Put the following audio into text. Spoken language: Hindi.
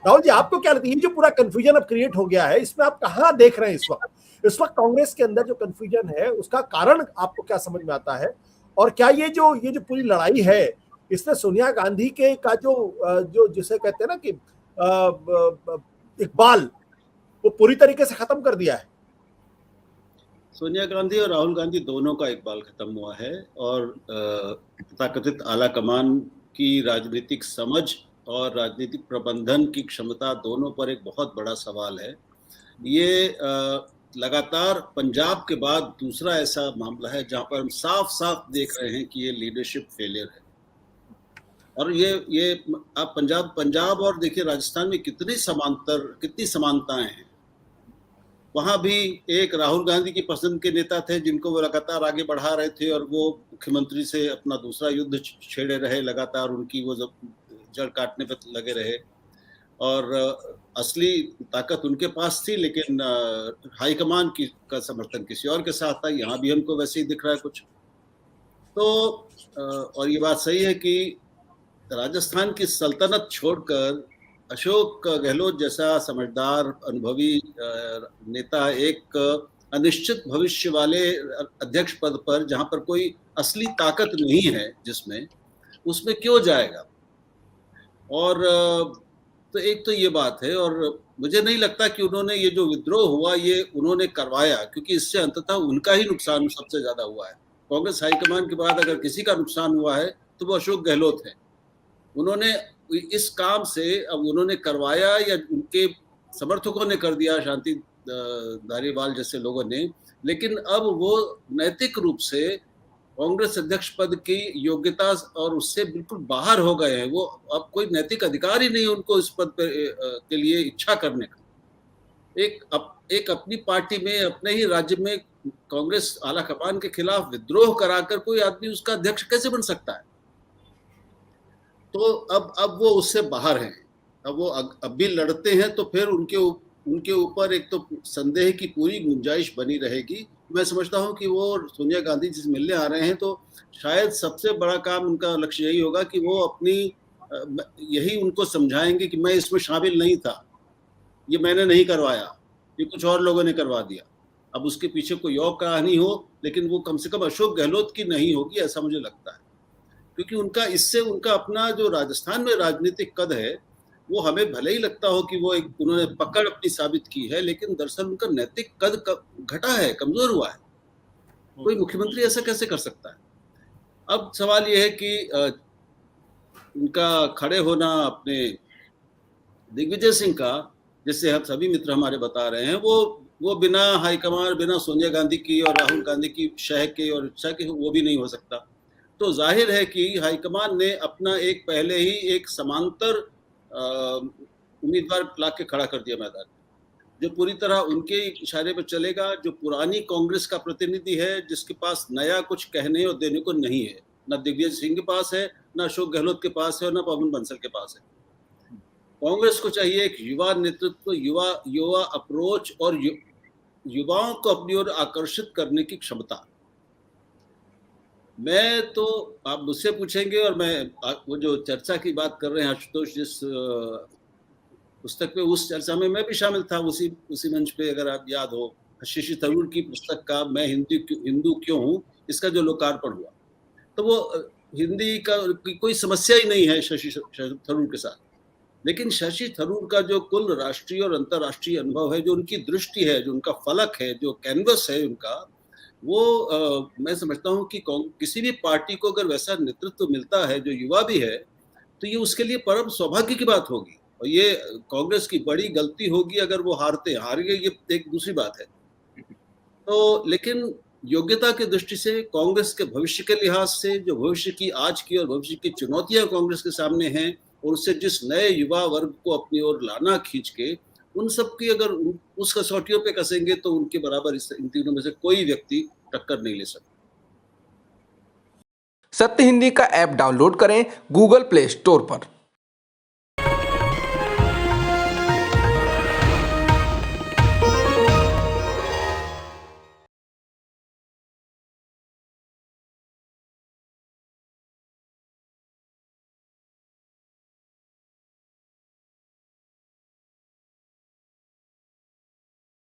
राहुल जी, आपको क्या लगता है ये जो पूरा कंफ्यूजन अब क्रिएट हो गया है, इसमें आप कहाँ देख रहे हैं इस वक्त? इस वक्त कांग्रेस के अंदर जो कंफ्यूजन है उसका कारण आपको क्या समझ में आता है? और क्या ये जो पूरी लड़ाई है, इसने सोनिया गांधी के का जो जिसे कहते हैं ना कि इकबाल, वो पूरी तरीके से खत्म कर दिया है? सोनिया गांधी और राहुल गांधी दोनों का इकबाल खत्म हुआ है, और तथाकथित आला कमान की राजनीतिक समझ और राजनीतिक प्रबंधन की क्षमता दोनों पर एक बहुत बड़ा सवाल है। ये लगातार पंजाब के बाद दूसरा ऐसा मामला है जहां पर हम साफ साफ देख रहे हैं कि ये लीडरशिप फेलियर है। और ये आप पंजाब और देखिए राजस्थान में कितनी समानताएं हैं। वहां भी एक राहुल गांधी की पसंद के नेता थे जिनको वो लगातार आगे बढ़ा रहे थे, और वो मुख्यमंत्री से अपना दूसरा युद्ध छेड़े रहे, लगातार उनकी वो जड़ काटने पर लगे रहे, और असली ताकत उनके पास थी, लेकिन हाईकमान का समर्थन किसी और के साथ था। यहाँ भी हमको वैसे ही दिख रहा है कुछ। तो और ये बात सही है कि राजस्थान की सल्तनत छोड़कर अशोक गहलोत जैसा समझदार अनुभवी नेता एक अनिश्चित भविष्य वाले अध्यक्ष पद पर, जहां पर कोई असली ताकत नहीं है जिसमें, उसमें क्यों जाएगा? और तो एक तो ये बात है, और मुझे नहीं लगता कि उन्होंने ये जो विद्रोह हुआ ये उन्होंने करवाया, क्योंकि इससे अंततः उनका ही नुकसान सबसे ज्यादा हुआ है। कांग्रेस हाईकमान के बाद अगर किसी का नुकसान हुआ है तो वो अशोक गहलोत है। उन्होंने इस काम से अब उन्होंने करवाया या उनके समर्थकों ने कर दिया, शांति धारीवाल जैसे लोगों ने, लेकिन अब वो नैतिक रूप से कांग्रेस अध्यक्ष पद की योग्यता और उससे बिल्कुल बाहर हो गए हैं। वो अब कोई नैतिक अधिकार ही नहीं उनको इस पद के लिए इच्छा करने का। एक अपनी पार्टी में, अपने ही राज्य में कांग्रेस आला कमान के खिलाफ विद्रोह कराकर कोई आदमी उसका अध्यक्ष कैसे बन सकता है? तो अब वो उससे बाहर हैं। अब वो अब भी लड़ते हैं तो फिर उनके ऊपर एक तो संदेह की पूरी गुंजाइश बनी रहेगी। मैं समझता हूं कि वो सोनिया गांधी जी से मिलने आ रहे हैं तो शायद सबसे बड़ा काम उनका लक्ष्य यही होगा कि वो अपनी यही उनको समझाएंगे कि मैं इसमें शामिल नहीं था, ये मैंने नहीं करवाया, ये कुछ और लोगों ने करवा दिया। अब उसके पीछे कोई और कहानी हो, लेकिन वो कम से कम अशोक गहलोत की नहीं होगी, ऐसा मुझे लगता है। क्योंकि उनका अपना जो राजस्थान में राजनीतिक कद है, वो हमें भले ही लगता हो कि वो उन्होंने पकड़ अपनी साबित की है, लेकिन दरअसल उनका नैतिक कद घटा है, कमजोर हुआ है। कोई मुख्यमंत्री ऐसा कैसे कर सकता है? अब सवाल यह है कि उनका खड़े होना अपने दिग्विजय सिंह का, जैसे हम सभी मित्र हमारे बता रहे हैं, वो बिना हाईकमान, बिना सोनिया गांधी की और राहुल गांधी की शह के और इच्छा के वो भी नहीं हो सकता। तो जाहिर है कि हाईकमान ने अपना एक पहले ही एक समांतर उम्मीदवार ला के खड़ा कर दिया मैदान, जो पूरी तरह उनके इशारे पर चलेगा, जो पुरानी कांग्रेस का प्रतिनिधि है, जिसके पास नया कुछ कहने और देने को नहीं है। न दिग्विजय सिंह के पास है, न अशोक गहलोत के पास है, और न पवन बंसल के पास है। कांग्रेस को चाहिए एक युवा नेतृत्व, युवा अप्रोच और युवाओं को अपनी ओर आकर्षित करने की क्षमता। मैं तो, आप मुझसे पूछेंगे, और मैं वो जो चर्चा की बात कर रहे हैं आशुतोष, जिस पुस्तक पे, उस चर्चा में मैं भी शामिल था, उसी मंच पे, अगर आप याद हो, शशि थरूर की पुस्तक का मैं हिंदू क्यों हूँ, इसका जो लोकार्पण हुआ, तो वो हिंदी का कोई समस्या ही नहीं है शशि थरूर के साथ। लेकिन शशि थरूर का जो कुल राष्ट्रीय और अंतर्राष्ट्रीय अनुभव है, जो उनकी दृष्टि है, जो उनका फलक है, जो कैनवस है उनका, वो मैं समझता हूँ कि किसी भी पार्टी को अगर वैसा नेतृत्व मिलता है जो युवा भी है, तो ये उसके लिए परम सौभाग्य की बात होगी। और ये कांग्रेस की बड़ी गलती होगी अगर वो हार गए, ये एक दूसरी बात है। तो लेकिन योग्यता की दृष्टि से, कांग्रेस के भविष्य के लिहाज से, जो भविष्य की, आज की और भविष्य की चुनौतियां कांग्रेस के सामने हैं, और उससे जिस नए युवा वर्ग को अपनी ओर लाना खींच के, उन सब की अगर उस कसौटियों पे कसेंगे तो उनके बराबर इन तीनों में से कोई व्यक्ति टक्कर नहीं ले सकता। सत्य हिंदी का ऐप डाउनलोड करें गूगल प्ले स्टोर पर।